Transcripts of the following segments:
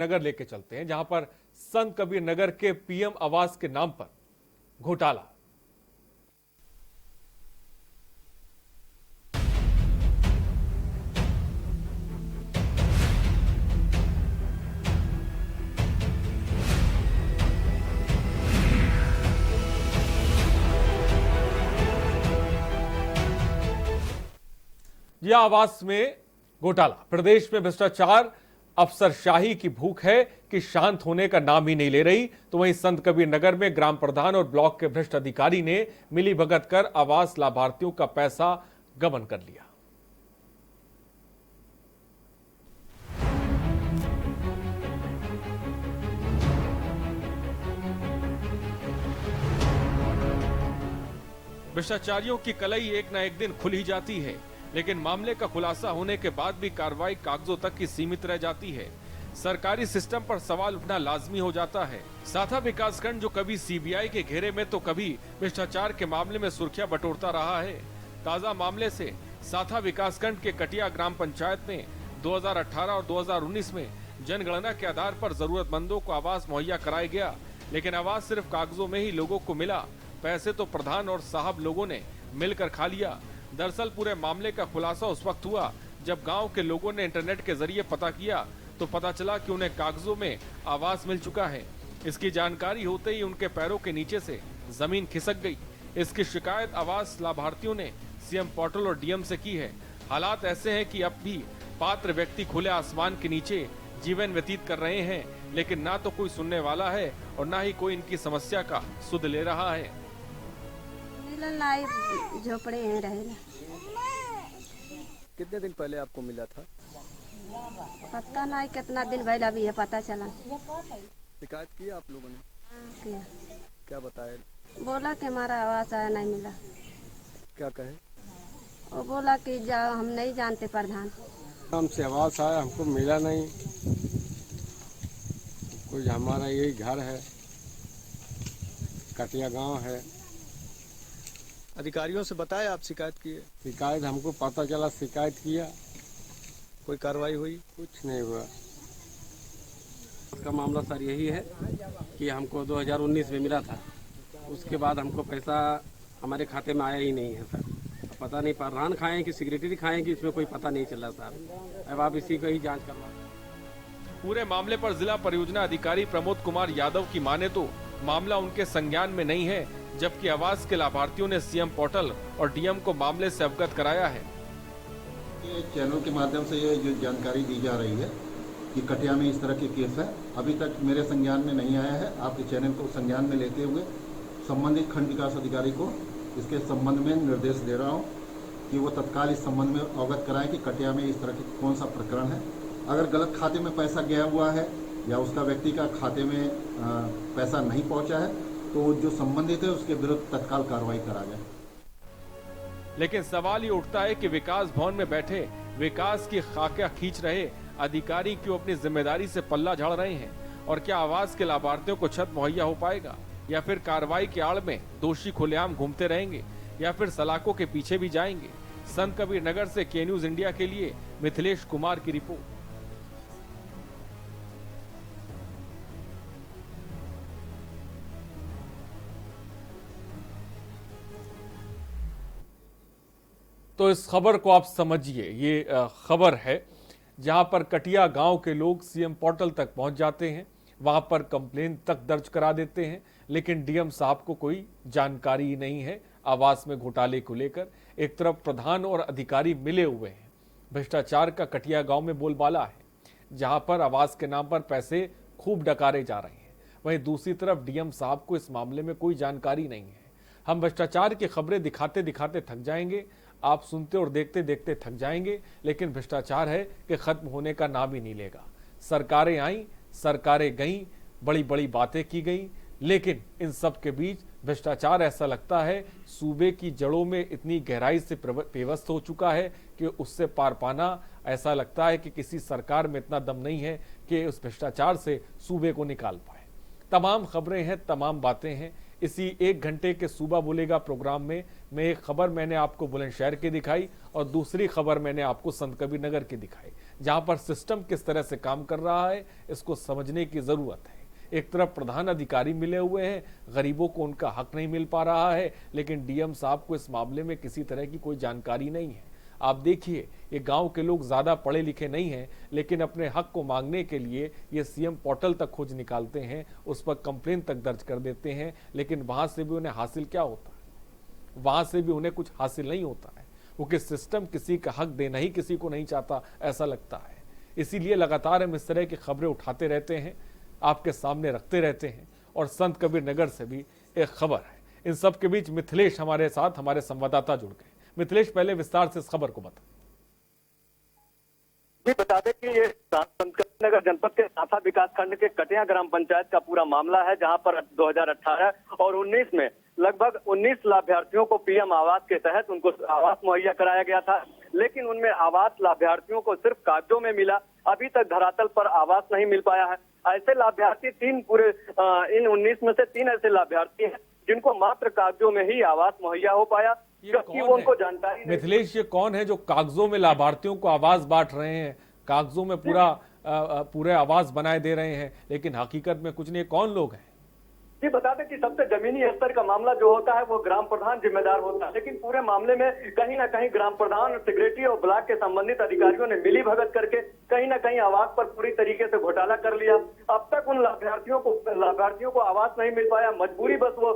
नगर लेके चलते हैं, जहां पर संत कबीर नगर के पीएम आवास के नाम पर घोटाला। यह आवास में घोटाला। प्रदेश में भ्रष्टाचार अफसरशाही की भूख है कि शांत होने का नाम ही नहीं ले रही। तो वहीं संत कबीर नगर में ग्राम प्रधान और ब्लॉक के भ्रष्ट अधिकारी ने मिलीभगत कर आवास लाभार्थियों का पैसा गबन कर लिया। भ्रष्टाचारियों की कलई एक न एक दिन खुल ही जाती है, लेकिन मामले का खुलासा होने के बाद भी कार्रवाई कागजों तक ही सीमित रह जाती है। सरकारी सिस्टम पर सवाल उठना लाजमी हो जाता है। साथा विकासखंड जो कभी सीबीआई के घेरे में तो कभी भ्रष्टाचार के मामले में सुर्खियां बटोरता रहा है। ताजा मामले से साथा विकासखंड के कटिया ग्राम पंचायत में 2018 और 2019 में जनगणना के आधार पर जरूरतमंदों को आवास मुहैया कराया गया, लेकिन आवास सिर्फ कागजों में ही लोगों को मिला। पैसे तो प्रधान और साहब लोगों ने मिलकर खा लिया। दरअसल पूरे मामले का खुलासा उस वक्त हुआ जब गांव के लोगों ने इंटरनेट के जरिए पता किया तो पता चला कि उन्हें कागजों में आवास मिल चुका है। इसकी जानकारी होते ही उनके पैरों के नीचे से जमीन खिसक गई। इसकी शिकायत आवास लाभार्थियों ने सीएम पोर्टल और डीएम से की है। हालात ऐसे हैं कि अब भी पात्र व्यक्ति खुले आसमान के नीचे जीवन व्यतीत कर रहे हैं, लेकिन ना तो कोई सुनने वाला है और ना ही कोई इनकी समस्या का सुध ले रहा है। झोपड़े हैं रहेला। कितने दिन पहले आपको मिला था? पता नहीं कितना दिन पहले, अभी है पता चला। शिकायत की आप लोगों ने? किया। क्या बताया? बोला कि हमारा आवास आया नहीं मिला। क्या कहे? वो बोला कि जाओ, हम नहीं जानते प्रधान। हमसे आवास आया, हमको मिला नहीं। कोई हमारा यही घर है, कटिया गांव है। अधिकारियों से बताया आप शिकायत किए? शिकायत हमको पता चला, शिकायत किया, कोई कार्रवाई हुई? कुछ नहीं हुआ। उसका मामला सर यही है कि हमको 2019 में मिला था, उसके बाद हमको पैसा हमारे खाते में आया ही नहीं है सर। पता नहीं प्रधान खाएं कि सेक्रेटरी खाएं कि इसमें कोई पता नहीं चला सर। अब आप इसी का ही जांच करवा। पूरे मामले पर जिला परियोजना अधिकारी प्रमोद कुमार यादव की माने तो मामला उनके संज्ञान में नहीं है, जबकि आवास के लाभार्थियों ने सीएम पोर्टल और डीएम को मामले से अवगत कराया है। ये चैनल के माध्यम से ये जो जानकारी दी जा रही है कि कटिया में इस तरह के केस है, अभी तक मेरे संज्ञान में नहीं आया है। आपके चैनल को संज्ञान में लेते हुए संबंधित खंड विकास अधिकारी को इसके संबंध में निर्देश दे रहा हूँ कि वो तत्काल इस संबंध में अवगत कराएं कि कटिया में इस तरह की कौन सा प्रकरण है। अगर गलत खाते में पैसा गया हुआ है या उसका व्यक्ति का खाते में पैसा नहीं पहुंचा है तो जो संबंधित है उसके विरुद्ध तत्काल कार्रवाई करा जाए। लेकिन सवाल ये उठता है कि विकास भवन में बैठे विकास की खाका खींच रहे अधिकारी क्यों अपनी जिम्मेदारी से पल्ला झाड़ रहे हैं, और क्या आवास के लाभार्थियों को छत मुहैया हो पाएगा, या फिर कार्रवाई की आड़ में दोषी खुलेआम घूमते रहेंगे, या फिर सलाखों के पीछे भी जाएंगे। संत कबीर नगर से के न्यूज इंडिया के लिए मिथिलेश कुमार की रिपोर्ट। तो इस खबर को आप समझिए, ये खबर है जहां पर कटिया गांव के लोग सीएम पोर्टल तक पहुंच जाते हैं, वहां पर कंप्लेन तक दर्ज करा देते हैं, लेकिन डीएम साहब को कोई जानकारी नहीं है आवास में घोटाले को लेकर। एक तरफ प्रधान और अधिकारी मिले हुए हैं, भ्रष्टाचार का कटिया गांव में बोलबाला है, जहां पर आवास के नाम पर पैसे खूब डकारे जा रहे हैं। वहीं दूसरी तरफ डीएम साहब को इस मामले में कोई जानकारी नहीं है। हम भ्रष्टाचार की खबरें दिखाते दिखाते थक जाएंगे, आप सुनते और देखते देखते थक जाएंगे, लेकिन भ्रष्टाचार है कि खत्म होने का नाम ही नहीं लेगा। सरकारें आई, सरकारें गईं, बड़ी बड़ी बातें की गई, लेकिन इन सब के बीच भ्रष्टाचार ऐसा लगता है सूबे की जड़ों में इतनी गहराई से पेवस्त हो चुका है कि उससे पार पाना ऐसा लगता है कि किसी सरकार में इतना दम नहीं है कि उस भ्रष्टाचार से सूबे को निकाल पाए। तमाम खबरें हैं, तमाम बातें हैं। इसी 1 घंटे के सूबा बोलेगा प्रोग्राम में एक खबर मैंने आपको बुलंदशहर की दिखाई और दूसरी खबर मैंने आपको संत कबीर नगर की दिखाई, जहां पर सिस्टम किस तरह से काम कर रहा है इसको समझने की जरूरत है। एक तरफ प्रधान अधिकारी मिले हुए हैं, गरीबों को उनका हक नहीं मिल पा रहा है, लेकिन डीएम साहब को इस मामले में किसी तरह की कोई जानकारी नहीं है। आप देखिए, ये गांव के लोग ज्यादा पढ़े लिखे नहीं हैं, लेकिन अपने हक को मांगने के लिए ये सीएम पोर्टल तक खोज निकालते हैं, उस पर कंप्लेन तक दर्ज कर देते हैं, लेकिन वहां से भी उन्हें हासिल क्या होता है? वहां से भी उन्हें कुछ हासिल नहीं होता है, क्योंकि सिस्टम किसी का हक देना ही किसी को नहीं चाहता, ऐसा लगता है। इसीलिए लगातार हम इस तरह की खबरें उठाते रहते हैं, आपके सामने रखते रहते हैं। और संत कबीर नगर से भी एक खबर है। इन सब के बीच मिथिलेश हमारे साथ, हमारे संवाददाता जुड़ गए। मिथिलेश, पहले विस्तार से इस खबर को बता। बता दें कि ये नगर जनपद के सासा विकास खंड के कटिया ग्राम पंचायत का पूरा मामला है, जहां पर 2018 और 19 में लगभग 19 लाभार्थियों को पीएम आवास के तहत उनको आवास मुहैया कराया गया था, लेकिन उनमें आवास लाभार्थियों को सिर्फ कागजों में मिला, अभी तक धरातल पर आवास नहीं मिल पाया है। ऐसे लाभार्थी इन 19 में से 3 ऐसे लाभार्थी हैं जिनको मात्र कागजों में ही आवास मुहैया हो पाया, जबकि उनको जानकारी नहीं। मिथिलेश, ये कौन है जो कागजों में लाभार्थियों को आवास बांट रहे हैं, कागजों में पूरे आवास बनाए दे रहे हैं, लेकिन हकीकत में कुछ नहीं? कौन लोग हैं? जी बता दें कि सबसे जमीनी स्तर का मामला जो होता है वो ग्राम प्रधान जिम्मेदार होता है, लेकिन पूरे मामले में कहीं ना कहीं ग्राम प्रधान, सेक्रेटरी और ब्लॉक के संबंधित अधिकारियों ने मिली भगत करके कहीं ना कहीं आवास पर पूरी तरीके से घोटाला कर लिया। अब तक उन लाभार्थियों को आवास नहीं मिल पाया, मजबूरी बस वो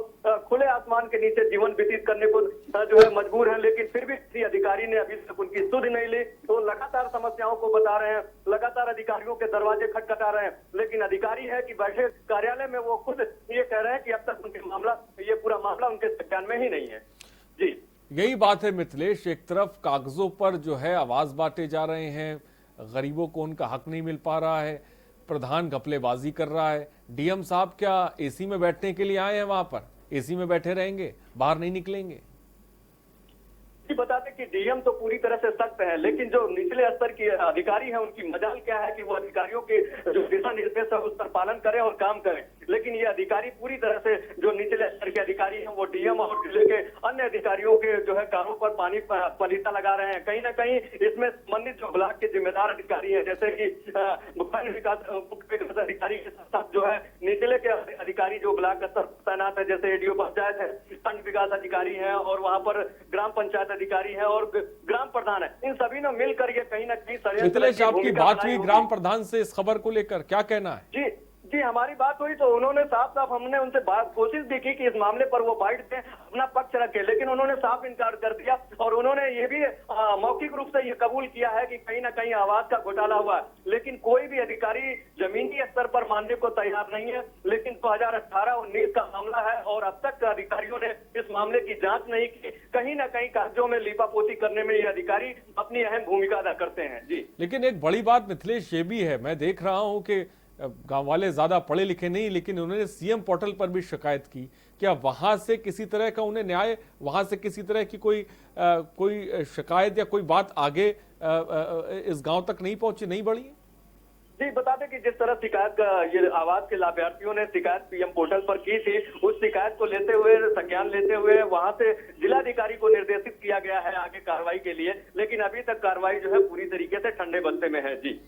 खुले आसमान के नीचे जीवन व्यतीत करने को जो है मजबूर है, लेकिन फिर भी किसी अधिकारी ने अभी तक उनकी सुध नहीं ली। तो लगातार समस्याओं को बता रहे हैं, लगातार अधिकारियों के दरवाजे खटखटा रहे हैं, लेकिन अधिकारी है कि बैठे कार्यालय में वो खुद ये कह रहे हैं कि अब तक ये पूरा मामला उनके संज्ञान में ही नहीं है। जी, यही बात है मिथिलेश। एक तरफ कागजों पर जो है आवास बांटे जा रहे हैं, गरीबों को उनका हक नहीं मिल पा रहा है, प्रधान घपलेबाजी कर रहा है। डीएम साहब क्या एसी में बैठने के लिए आए हैं? वहां पर एसी में बैठे रहेंगे, बाहर नहीं निकलेंगे? बता दें कि डीएम तो पूरी तरह से सख्त है, लेकिन जो निचले स्तर के अधिकारी हैं उनकी मजाल क्या है कि वो अधिकारियों के जो दिशा निर्देश है उस पर पालन करें और काम करें, लेकिन ये अधिकारी पूरी तरह से जो निचले स्तर के अधिकारी हैं वो डीएम और जिले के अन्य अधिकारियों के जो है कारों पर पलीता लगा रहे हैं। कहीं ना कहीं इसमें संबंधित जो ब्लॉक के जिम्मेदार अधिकारी हैं, जैसे कि मुख्य विकास अधिकारी के साथ जो है निचले के अधिकारी जो ब्लॉक स्तर तैनात है, जैसे एडीओ पंचायत है, खंड विकास अधिकारी है और वहां पर ग्राम पंचायत अधिकारी है और ग्राम प्रधान है, इन सभी ने मिलकर ये कहीं ना कहीं मिथिलेश, आपकी बात हुई ग्राम प्रधान से इस खबर को लेकर, क्या कहना है? जी जी, हमारी बात हुई तो उन्होंने साफ हमने उनसे कोशिश भी की कि इस मामले पर वो बाइट दें, अपना पक्ष रखे, लेकिन उन्होंने साफ इनकार कर दिया और उन्होंने ये भी मौखिक रूप से ये कबूल किया है कि कहीं ना कहीं आवास का घोटाला हुआ, लेकिन कोई भी अधिकारी जमीनी स्तर पर मानने को तैयार नहीं है। लेकिन 2018-19 का मामला है और अब तक अधिकारियों ने इस मामले की जांच नहीं की। कहीं ना कहीं कागजों में लीपापोती करने में ये अधिकारी अपनी अहम भूमिका अदा करते हैं। जी, लेकिन एक बड़ी बात मिथिलेश ये भी है, मैं देख रहा हूं कि गांव वाले ज्यादा पढ़े लिखे नहीं, लेकिन उन्होंने सीएम पोर्टल पर भी शिकायत की। क्या वहां से किसी तरह का उन्हें न्याय, वहां से किसी तरह की कोई शिकायत या कोई बात आगे इस गांव तक नहीं पहुंची, नहीं बढ़ी? जी बता दें कि जिस तरह शिकायत का ये आवास के लाभार्थियों ने शिकायत पीएम पोर्टल पर की थी, उस शिकायत को लेते हुए, संज्ञान लेते हुए वहां से जिलाधिकारी को निर्देशित किया गया है आगे कार्रवाई के लिए, लेकिन अभी तक कार्रवाई जो है पूरी तरीके से ठंडे बस्ते में है। जी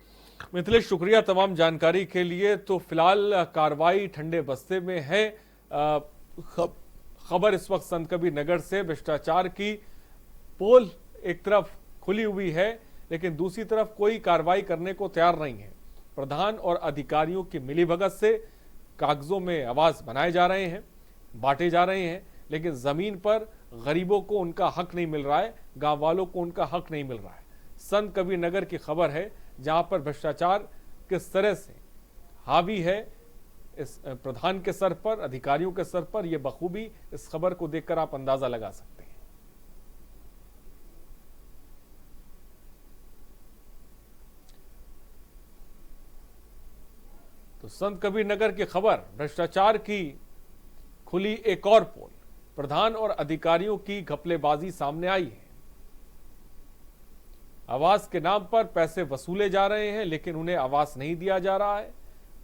मिथिलेश, शुक्रिया तमाम जानकारी के लिए। तो फिलहाल कार्रवाई ठंडे बस्ते में है। खबर इस वक्त संत कबीर नगर से भ्रष्टाचार की पोल एक तरफ खुली हुई है, लेकिन दूसरी तरफ कोई कार्रवाई करने को तैयार नहीं है। प्रधान और अधिकारियों की मिलीभगत से कागजों में आवास बनाए जा रहे हैं, बांटे जा रहे हैं, लेकिन जमीन पर गरीबों को उनका हक नहीं मिल रहा है, गांव वालों को उनका हक नहीं मिल रहा है। संत कबीर नगर की खबर है, जहां पर भ्रष्टाचार किस तरह से हावी है इस प्रधान के सर पर, अधिकारियों के सर पर, यह बखूबी इस खबर को देखकर आप अंदाजा लगा सकते हैं। तो संत कबीर नगर की खबर, भ्रष्टाचार की खुली एक और पोल, प्रधान और अधिकारियों की घपलेबाजी सामने आई है। आवास के नाम पर पैसे वसूले जा रहे हैं, लेकिन उन्हें आवास नहीं दिया जा रहा है।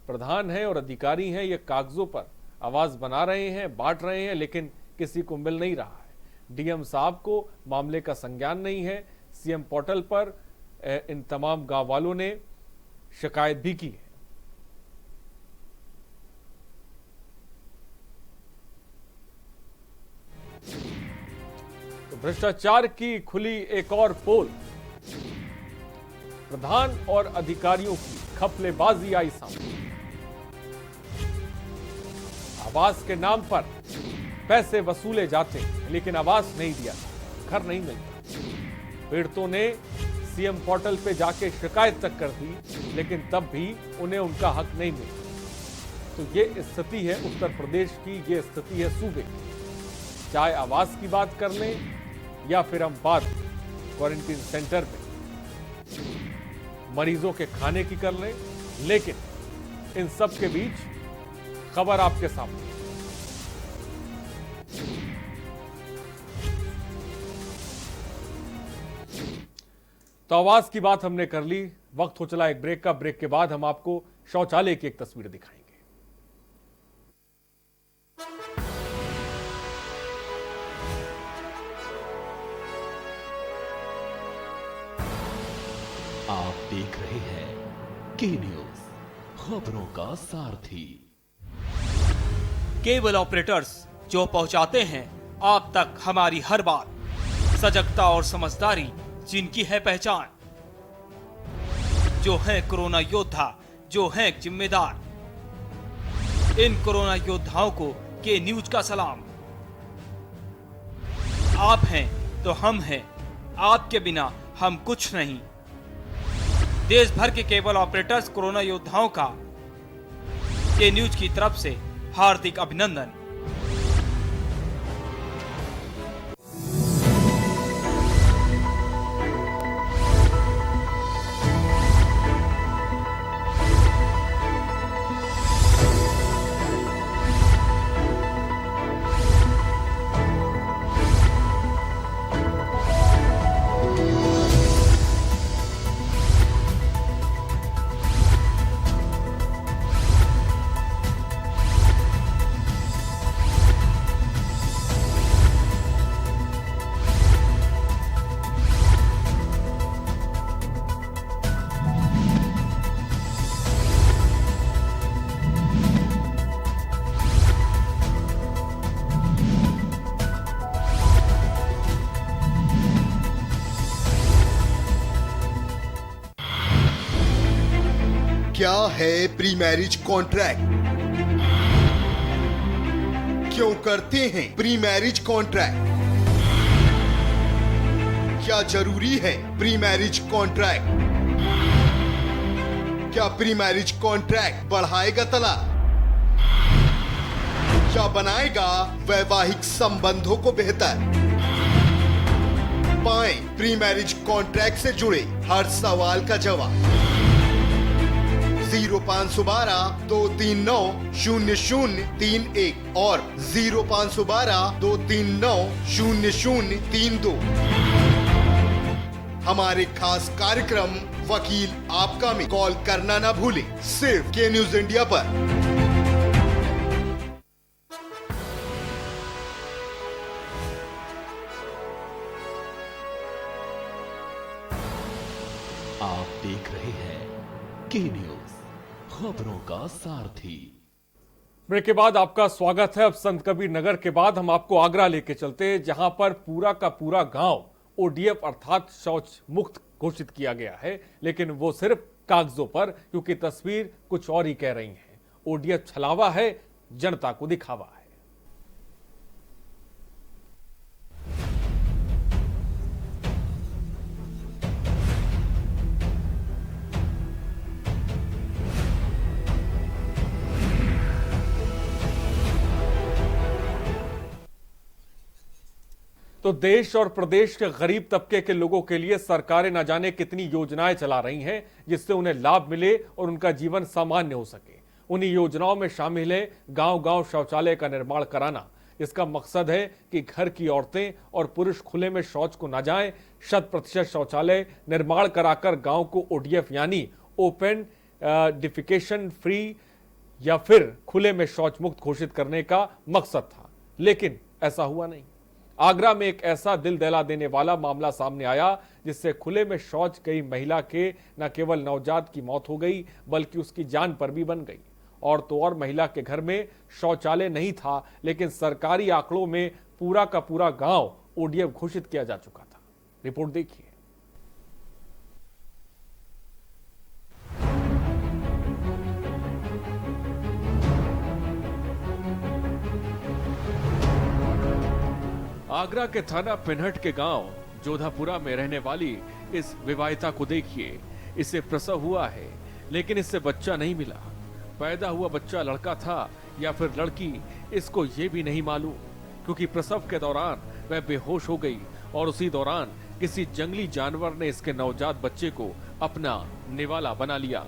प्रधान है और अधिकारी हैं, ये कागजों पर आवास बना रहे हैं, बांट रहे हैं, लेकिन किसी को मिल नहीं रहा है। डीएम साहब को मामले का संज्ञान नहीं है। सीएम पोर्टल पर इन तमाम गांव वालों ने शिकायत भी की है। तो भ्रष्टाचार की खुली एक और पोल, प्रधान और अधिकारियों की घपलेबाजी आई सामने। आवास के नाम पर पैसे वसूले जाते हैं, लेकिन आवास नहीं दिया, घर नहीं मिलता। पीड़ितों ने सीएम पोर्टल पे जाके शिकायत तक कर दी, लेकिन तब भी उन्हें उनका हक नहीं मिला। तो ये स्थिति है उत्तर प्रदेश की, ये स्थिति है सूबे की। चाहे आवास की बात कर लें या फिर हम बात क्वारंटीन सेंटर में मरीजों के खाने की कर लें, लेकिन इन सब के बीच खबर आपके सामने। तो आवाज की बात हमने कर ली, वक्त हो चला एक ब्रेक का। ब्रेक के बाद हम आपको शौचालय की एक तस्वीर दिखाएंगे। आप देख रहे हैं के न्यूज, खबरों का सारथी। केबल ऑपरेटर्स जो पहुंचाते हैं आप तक हमारी हर बात, सजगता और समझदारी जिनकी है पहचान, जो है कोरोना योद्धा, जो है जिम्मेदार। इन कोरोना योद्धाओं को के न्यूज का सलाम। आप हैं तो हम हैं, आपके बिना हम कुछ नहीं। देश भर के केबल ऑपरेटर्स कोरोना योद्धाओं का के न्यूज की तरफ से हार्दिक अभिनंदन। क्या है प्री मैरिज कॉन्ट्रैक्ट? क्यों करते हैं प्री मैरिज कॉन्ट्रैक्ट? क्या जरूरी है प्री मैरिज कॉन्ट्रैक्ट? क्या प्री मैरिज कॉन्ट्रैक्ट बढ़ाएगा तलाक? क्या बनाएगा वैवाहिक संबंधों को बेहतर? पाएं प्री मैरिज कॉन्ट्रैक्ट से जुड़े हर सवाल का जवाब। 0512-239-0031 और 0512-239-0032। हमारे खास कार्यक्रम वकील आपका में कॉल करना ना भूलें, सिर्फ के न्यूज इंडिया पर। आप देख रहे हैं के न्यूज, खबरों का सारथी। ब्रेक के बाद आपका स्वागत है। अब संत कबीर नगर के बाद हम आपको आगरा लेके चलते हैं, जहां पर पूरा का पूरा गांव ओडीएफ अर्थात शौच मुक्त घोषित किया गया है, लेकिन वो सिर्फ कागजों पर, क्योंकि तस्वीर कुछ और ही कह रही है। ओडीएफ छलावा है, जनता को दिखावा है। तो देश और प्रदेश के गरीब तबके के लोगों के लिए सरकारें न जाने कितनी योजनाएं चला रही हैं, जिससे उन्हें लाभ मिले और उनका जीवन सामान्य हो सके। उन्हीं योजनाओं में शामिल है गांव-गांव शौचालय का निर्माण कराना। इसका मकसद है कि घर की औरतें और पुरुष खुले में शौच को न जाएं। 100% शौचालय निर्माण कराकर गांव को ओडीएफ यानी ओपन डिफिकेशन फ्री या फिर खुले में शौच मुक्त घोषित करने का मकसद था, लेकिन ऐसा हुआ नहीं। आगरा में एक ऐसा दिल दहला देने वाला मामला सामने आया जिससे खुले में शौच गई महिला के न केवल नवजात की मौत हो गई बल्कि उसकी जान पर भी बन गई। और तो और महिला के घर में शौचालय नहीं था, लेकिन सरकारी आंकड़ों में पूरा का पूरा गांव ओडीएफ घोषित किया जा चुका था। रिपोर्ट देखिए। आगरा के थाना पिनहट के गांव जोधापुरा में रहने वाली इस विवाहिता को देखिए। इसे प्रसव हुआ है, लेकिन इससे बच्चा नहीं मिला। पैदा हुआ बच्चा लड़का था या फिर लड़की, इसको ये भी नहीं मालूम, क्योंकि प्रसव के दौरान वह बेहोश हो गई और उसी दौरान किसी जंगली जानवर ने इसके नवजात बच्चे को अपना निवाला बना लिया।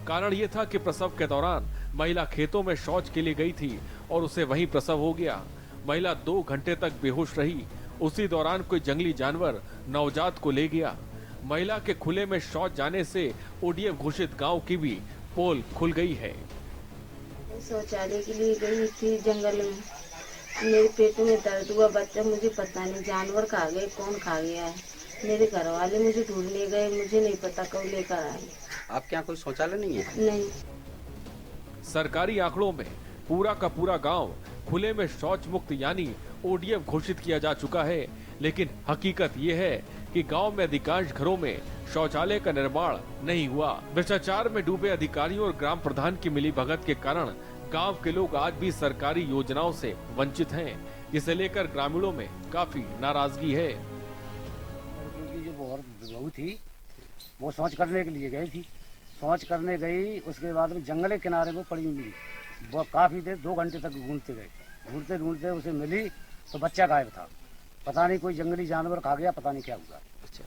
कारण ये था कि प्रसव के दौरान महिला खेतों में शौच के लिए गई थी और उसे वहीं प्रसव हो गया। महिला 2 घंटे तक बेहोश रही। उसी दौरान कोई जंगली जानवर नवजात को ले गया। महिला के खुले में शौच जाने से ओडीएफ घोषित गांव की भी पोल खुल गई है। शौचालय के लिए गई थी जंगल में, मेरे पेट में दर्द हुआ, बच्चा मुझे पता नहीं जानवर खा गए, कौन खा गया है। मेरे घर वाले मुझे ढूंढने गए, मुझे नहीं पता कब लेकर आए। आपके यहाँ कोई शौचालय नहीं है? नहीं। सरकारी आंकड़ों में पूरा का पूरा गांव खुले में शौच मुक्त यानी ओडीएफ घोषित किया जा चुका है, लेकिन हकीकत ये है कि गांव में अधिकांश घरों में शौचालय का निर्माण नहीं हुआ। भ्रष्टाचार में डूबे अधिकारियों और ग्राम प्रधान की मिलीभगत के कारण गांव के लोग आज भी सरकारी योजनाओं से वंचित हैं, जिसे लेकर ग्रामीणों में काफी नाराजगी है। जो बहू थी वो शौच करने के लिए गई थी, शौच करने गई, उसके बाद में जंगल के किनारे वो पड़ी मिली। वो काफी देर 2 घंटे तक ढूंढते गए, ढूंढते ढूंढते उसे मिली तो बच्चा गायब था। पता नहीं कोई जंगली जानवर खा गया, पता नहीं क्या हुआ। अच्छा,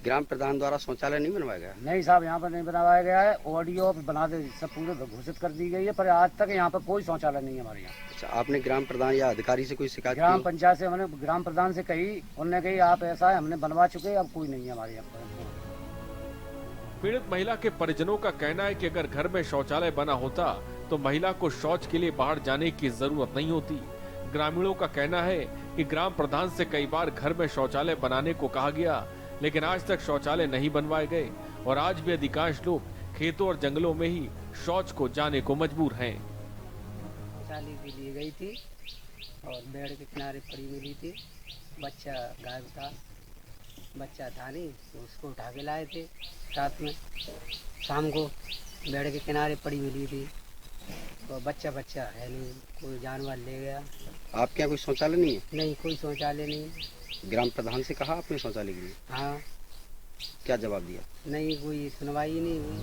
ग्राम प्रधान द्वारा शौचालय नहीं बनवाया गया? नहीं साहब, यहाँ पर नहीं बनवाया गया है। ऑडियो बना दे सब पूरे घोषित कर दी गई है, पर आज तक यहाँ पर कोई शौचालय नहीं है हमारे यहाँ। अच्छा, आपने ग्राम प्रधान या अधिकारी से कोई शिकायत? ग्राम पंचायत से हमने ग्राम प्रधान से कही, उन्होंने कही आप ऐसा है, हमने बनवा चुके, अब कोई नहीं है हमारे यहाँ पर। पीड़ित महिला के परिजनों का कहना है कि अगर घर में शौचालय बना होता तो महिला को शौच के लिए बाहर जाने की जरूरत नहीं होती। ग्रामीणों का कहना है कि ग्राम प्रधान से कई बार घर में शौचालय बनाने को कहा गया, लेकिन आज तक शौचालय नहीं बनवाए गए और आज भी अधिकांश लोग खेतों और जंगलों में ही शौच को जाने को मजबूर हैं। शौचालय के लिए गई थी और बेड़ के किनारे पड़ी मिली थी, बच्चा गायब था। बच्चा था नहीं तो उसको उठा के लाए थे रात में, शाम को बेड़ के किनारे पड़ी मिली थी। तो बच्चा है नहीं, कोई जानवर ले गया। आपके यहाँ कोई शौचालय नहीं है? नहीं, कोई शौचालय नहीं। ग्राम प्रधान से कहा आपने शौचालय के लिए? हाँ। क्या जवाब दिया? नहीं, कोई सुनवाई नहीं हुई।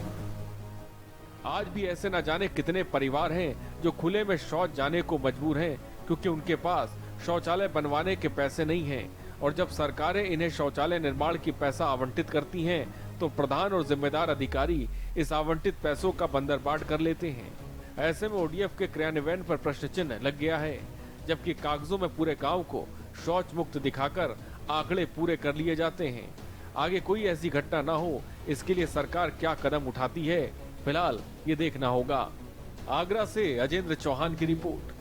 आज भी ऐसे न जाने कितने परिवार हैं जो खुले में शौच जाने को मजबूर हैं, क्योंकि उनके पास शौचालय बनवाने के पैसे नहीं हैं। और जब सरकारें इन्हें शौचालय निर्माण की पैसा आवंटित करती हैं, तो प्रधान और जिम्मेदार अधिकारी इस आवंटित पैसों का बंदरबाट कर लेते हैं। ऐसे में ओडीएफ के क्रियान्वयन पर प्रश्न चिन्ह लग गया है, जबकि कागजों में पूरे गांव को शौच मुक्त दिखाकर आंकड़े पूरे कर लिए जाते हैं। आगे कोई ऐसी घटना न हो, इसके लिए सरकार क्या कदम उठाती है, फिलहाल ये देखना होगा। आगरा से अजेंद्र चौहान की रिपोर्ट।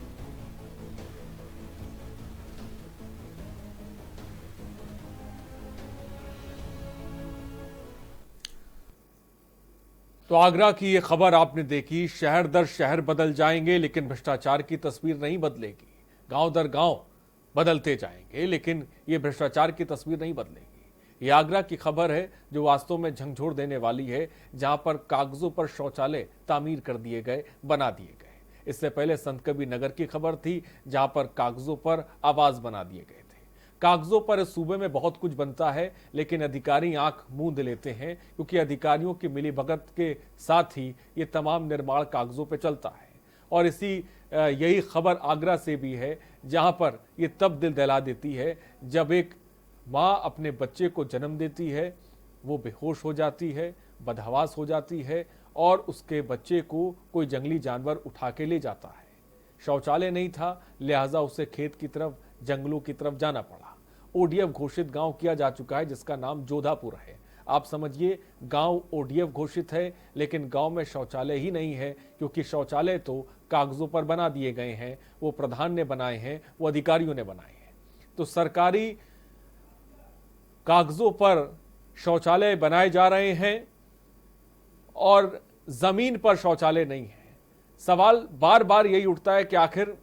तो आगरा की ये खबर आपने देखी। शहर दर शहर बदल जाएंगे, लेकिन भ्रष्टाचार की तस्वीर नहीं बदलेगी। गांव दर गांव बदलते जाएंगे, लेकिन ये भ्रष्टाचार की तस्वीर नहीं बदलेगी। ये आगरा की खबर है जो वास्तव में झंझोर देने वाली है, जहां पर कागजों पर शौचालय तामीर कर दिए गए, बना दिए गए। इससे पहले संतकबीर नगर की खबर थी, जहां पर कागजों पर आवाज बना दिए गए थे। कागजों पर इस सूबे में बहुत कुछ बनता है, लेकिन अधिकारी आंख मूंद लेते हैं, क्योंकि अधिकारियों की मिलीभगत के साथ ही ये तमाम निर्माण कागजों पे चलता है। और यही खबर आगरा से भी है, जहां पर ये तब दिल दहला देती है जब एक माँ अपने बच्चे को जन्म देती है, वो बेहोश हो जाती है, बदहवास हो जाती है और उसके बच्चे को कोई जंगली जानवर उठा के ले जाता है। शौचालय नहीं था, लिहाजा उसे खेत की तरफ, जंगलों की तरफ जाना पड़ा। ओडीएफ घोषित गांव किया जा चुका है, जिसका नाम जोधापुर है। आप समझिए, गांव ओडीएफ घोषित है, लेकिन गांव में शौचालय ही नहीं है, क्योंकि शौचालय तो कागजों पर बना दिए गए हैं, वो प्रधान ने बनाए हैं, वो अधिकारियों ने बनाए हैं। तो सरकारी कागजों पर शौचालय बनाए जा रहे हैं और जमीन पर शौचालय नहीं है। सवाल बार बार यही उठता है कि आखिर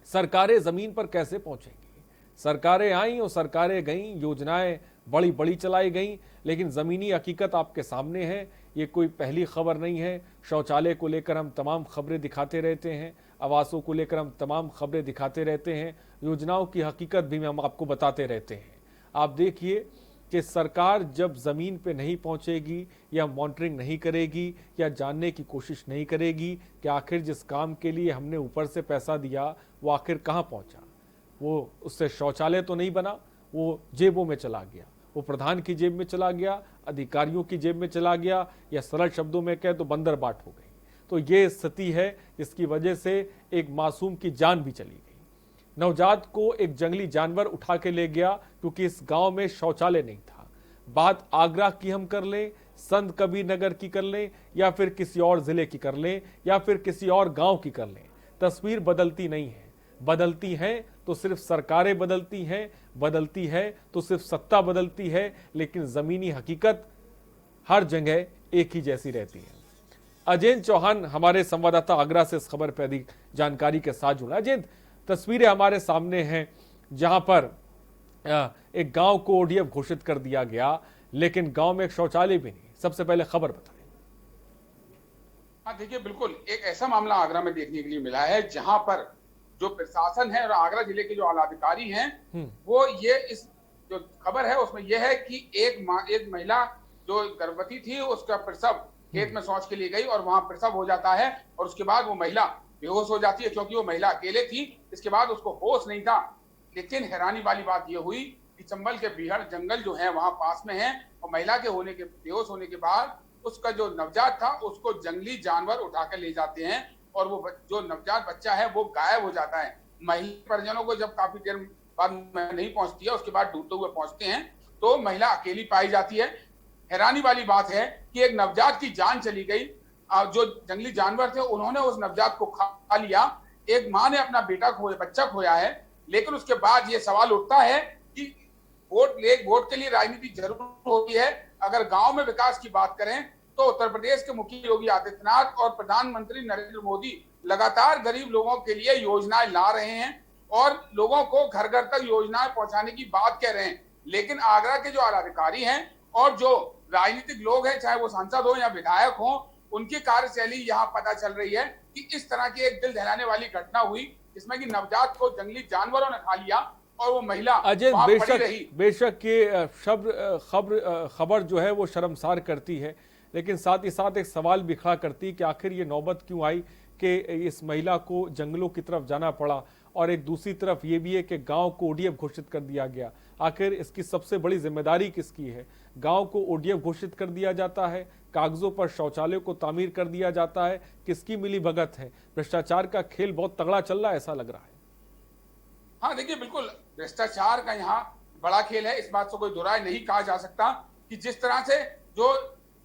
सरकारें जमीन पर कैसे पहुंचेंगी। सरकारें आईं और सरकारें गईं, योजनाएं बड़ी बड़ी चलाई गईं, लेकिन ज़मीनी हकीकत आपके सामने है। ये कोई पहली खबर नहीं है। शौचालय को लेकर हम तमाम खबरें दिखाते रहते हैं, आवासों को लेकर हम तमाम खबरें दिखाते रहते हैं, योजनाओं की हकीकत भी हम आपको बताते रहते हैं। आप देखिए कि सरकार जब ज़मीन पे नहीं पहुंचेगी या मॉनिटरिंग नहीं करेगी या जानने की कोशिश नहीं करेगी कि आखिर जिस काम के लिए हमने ऊपर से पैसा दिया वो आखिर कहाँ पहुंचा, वो उससे शौचालय तो नहीं बना, वो जेबों में चला गया, वो प्रधान की जेब में चला गया, अधिकारियों की जेब में चला गया, या सरल शब्दों में कहे तो बंदर बाट हो गई। तो ये स्थिति है जिसकी वजह से एक मासूम की जान भी चली गई। नवजात को एक जंगली जानवर उठा के ले गया क्योंकि इस गांव में शौचालय नहीं था। बात आगरा की हम कर लें, संत कबीर नगर की कर लें, या फिर किसी और जिले की कर लें, या फिर किसी और गांव की कर लें, तस्वीर बदलती नहीं है। बदलती हैं तो सिर्फ सरकारें बदलती हैं, बदलती है तो सिर्फ सत्ता बदलती है, लेकिन जमीनी हकीकत हर जगह एक ही जैसी रहती है। अजय चौहान हमारे संवाददाता आगरा से इस खबर पर अधिक जानकारी के साथ जुड़ा। अजय, तस्वीरें हमारे सामने हैं जहां पर एक गांव को ओडीएफ घोषित कर दिया गया, लेकिन गांव में एक शौचालय भी नहीं। सबसे पहले खबर बताएं। हाँ देखिए, बिल्कुल एक ऐसा मामला आगरा में देखने के लिए मिला है जहां पर जो प्रशासन है और आगरा जिले के जो आलाधिकारी हैं वो ये इस जो खबर है उसमें यह है कि एक महिला जो गर्भवती थी उसका प्रसव खेत में शौच के लिए गई और वहां प्रसव हो जाता है और उसके बाद वो महिला बेहोश हो जाती है क्योंकि वो महिला अकेले थी। इसके बाद उसको होश नहीं था। लेकिन हैरानी वाली बात यह हुई कि चंबल के बिहड़ जंगल जो है वहां पास में है और महिला के बेहोश होने के बाद उसका जो नवजात था उसको जंगली जानवर उठा कर ले जाते हैं और वो जो नवजात बच्चा है वो गायब हो जाता है। महिला परिजनों को जब काफी देर बाद नहीं पहुंचती है, उसके बाद ढूंढते हुए पहुंचते हैं तो महिला अकेली पाई जाती है। हैरानी वाली बात है कि एक नवजात की जान चली गई। जो जंगली जानवर थे उन्होंने उस नवजात को खा लिया। एक माँ ने अपना बच्चा खोया है। लेकिन उसके बाद ये सवाल उठता है कि वोट के लिए राजनीति जरूर होती है। अगर गांव में विकास की बात करें तो उत्तर प्रदेश के मुख्यमंत्री योगी आदित्यनाथ और प्रधानमंत्री नरेंद्र मोदी लगातार गरीब लोगों के लिए योजनाएं ला रहे हैं और लोगों को घर घर तक योजनाएं पहुंचाने की बात कह रहे हैं। लेकिन आगरा के जो आलाधिकारी हैं और जो राजनीतिक लोग हैं, चाहे वो सांसद हो या विधायक हो, उनकी कार्यशैली यहाँ पता चल रही है कि इस तरह की एक दिल दहलाने वाली घटना हुई जिसमें कि नवजात को जंगली जानवरों ने खा लिया और वो महिला अजय बेशक ये खबर जो है वो शर्मसार करती है, लेकिन साथ ही साथ एक सवाल भी खड़ा करती है कि आखिर ये नौबत क्यों आई कि इस महिला को जंगलों की तरफ जाना पड़ा। और एक दूसरी तरफ ये भी है कि गांव को ओडीएफ घोषित कर दिया गया। आखिर इसकी सबसे बड़ी जिम्मेदारी किसकी है? गांव को ओडीएफ घोषित कर दिया जाता है, कागजों पर शौचालय को तामीर कर दिया जाता है, किसकी मिली भगत है? भ्रष्टाचार का खेल बहुत तगड़ा चल रहा है ऐसा लग रहा है। हाँ देखिए, बिल्कुल भ्रष्टाचार का यहाँ बड़ा खेल है, इस बात से कोई दुराय नहीं कहा जा सकता कि जिस तरह से जो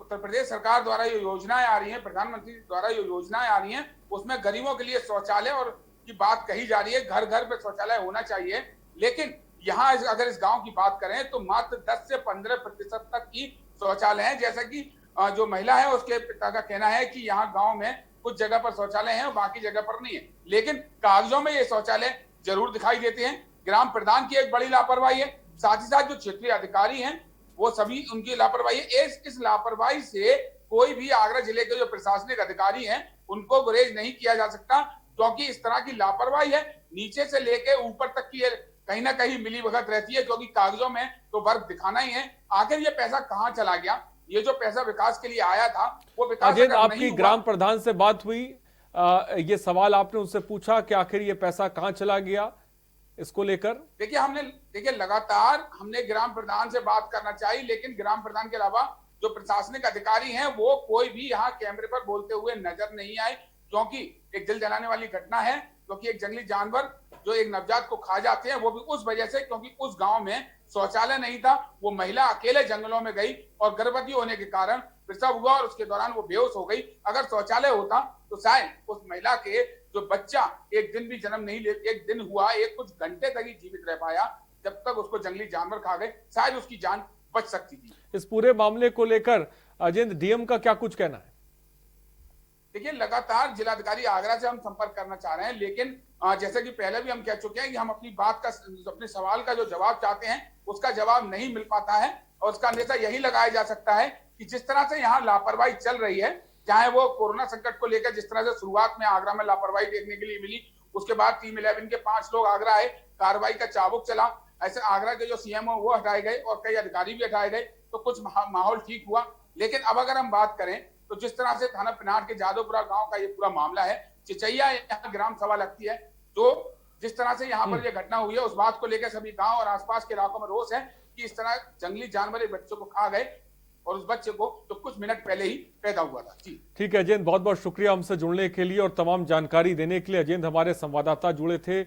उत्तर प्रदेश सरकार द्वारा ये योजनाएं आ रही हैं, प्रधानमंत्री द्वारा ये योजनाएं आ रही हैं, उसमें गरीबों के लिए शौचालय और की बात कही जा रही है। घर घर पे शौचालय होना चाहिए। लेकिन यहाँ अगर इस गांव की बात करें तो मात्र 10 से 15% तक की शौचालय है। जैसा कि जो महिला है उसके पिता का कहना है कि यहाँ गांव में कुछ जगह पर शौचालय है और बाकी जगह पर नहीं है। लेकिन कागजों में ये शौचालय जरूर दिखाई देते हैं। ग्राम प्रधान की एक बड़ी लापरवाही है, साथ ही साथ जो क्षेत्रीय अधिकारी हैं वो सभी उनकी लापरवाही है। इस लापरवाही से कोई भी आगरा जिले के जो प्रशासनिक अधिकारी हैं उनको गुरेज नहीं किया जा सकता, क्योंकि इस तरह की लापरवाही है नीचे से लेके ऊपर तक की कहीं ना कहीं मिली भगत रहती है, क्योंकि कागजों में तो वर्क दिखाना ही है। आखिर ये पैसा कहाँ चला गया? ये जो पैसा विकास के लिए आया था वो विकास अजय, आपकी ग्राम प्रधान से बात हुई, ये सवाल आपने उनसे पूछा कि आखिर ये पैसा कहाँ चला गया? इसको लेकर देखिए लगातार हमने ग्राम प्रधान से बात करना चाहिए, लेकिन ग्राम प्रधान के अलावा जो प्रशासनिक अधिकारी हैं वो कोई भी यहाँ कैमरे पर बोलते हुए नजर नहीं आए, क्योंकि एक दिल जलाने वाली घटना है। क्योंकि एक जंगली जानवर जो एक नवजात को खा जाते हैं वो भी उस वजह से क्योंकि उस गांव में शौचालय नहीं था। वो महिला अकेले जंगलों में गई और गर्भवती होने के कारण प्रसव हुआ और उसके दौरान वो बेहोश हो गई। अगर शौचालय होता तो शायद उस महिला के जो बच्चा एक दिन भी जन्म नहीं ले, एक दिन हुआ, एक कुछ घंटे तक ही जीवित रह पाया, जब तक उसको जंगली जानवर खा गए, शायद उसकी जान बच सकती थी। इस पूरे मामले को लेकर अजेंद्र डीएम का क्या कुछ कहना है? देखिए, लगातार जिलाधिकारी आगरा से हम संपर्क करना चाह रहे हैं, लेकिन जैसे कि पहले भी हम कह चुके हैं कि हम अपने सवाल का जो जवाब चाहते हैं उसका जवाब नहीं मिल पाता है, और उसका अंदेशा यही लगाया जा सकता है कि जिस तरह से यहाँ लापरवाही चल रही है, चाहे वो कोरोना संकट को लेकर जिस तरह से शुरुआत में आगरा में लापरवाही देखने के लिए मिली, उसके बाद टीम 11 के 5 लोग आगरा आए, कार्रवाई का चाबुक चला, ऐसे आगरा के जो सीएमओ वो हटाए गए और कई अधिकारी भी हटाए गए, तो कुछ माहौल ठीक हुआ। लेकिन अब अगर हम बात करें तो जिस तरह से थाना पिनाट के जादवपुरा गांव का ये पूरा मामला है, चिचैया यहाँ ग्राम सभा लगती है, तो जिस तरह से यहाँ पर ये घटना हुई है, उस बात को लेकर सभी गांव और आसपास के इलाकों में रोष है कि इस तरह जंगली जानवर एक बच्चे को खा गए, और उस बच्चे को तो कुछ मिनट पहले ही पैदा हुआ था। जी ठीक है अजेंद्र, बहुत बहुत शुक्रिया हमसे जुड़ने के लिए और तमाम जानकारी देने के लिए। अजेंद्र हमारे संवाददाता जुड़े थे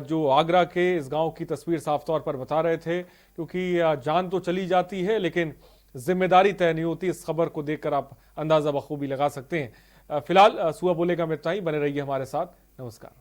जो आगरा के इस गांव की तस्वीर साफ तौर पर बता रहे थे, क्योंकि जान तो चली जाती है लेकिन जिम्मेदारी तय नहीं होती। इस खबर को देखकर आप अंदाजा बखूबी लगा सकते हैं। फिलहाल सुबह बोलेगा में इतना ही। बने रहिए हमारे साथ। नमस्कार।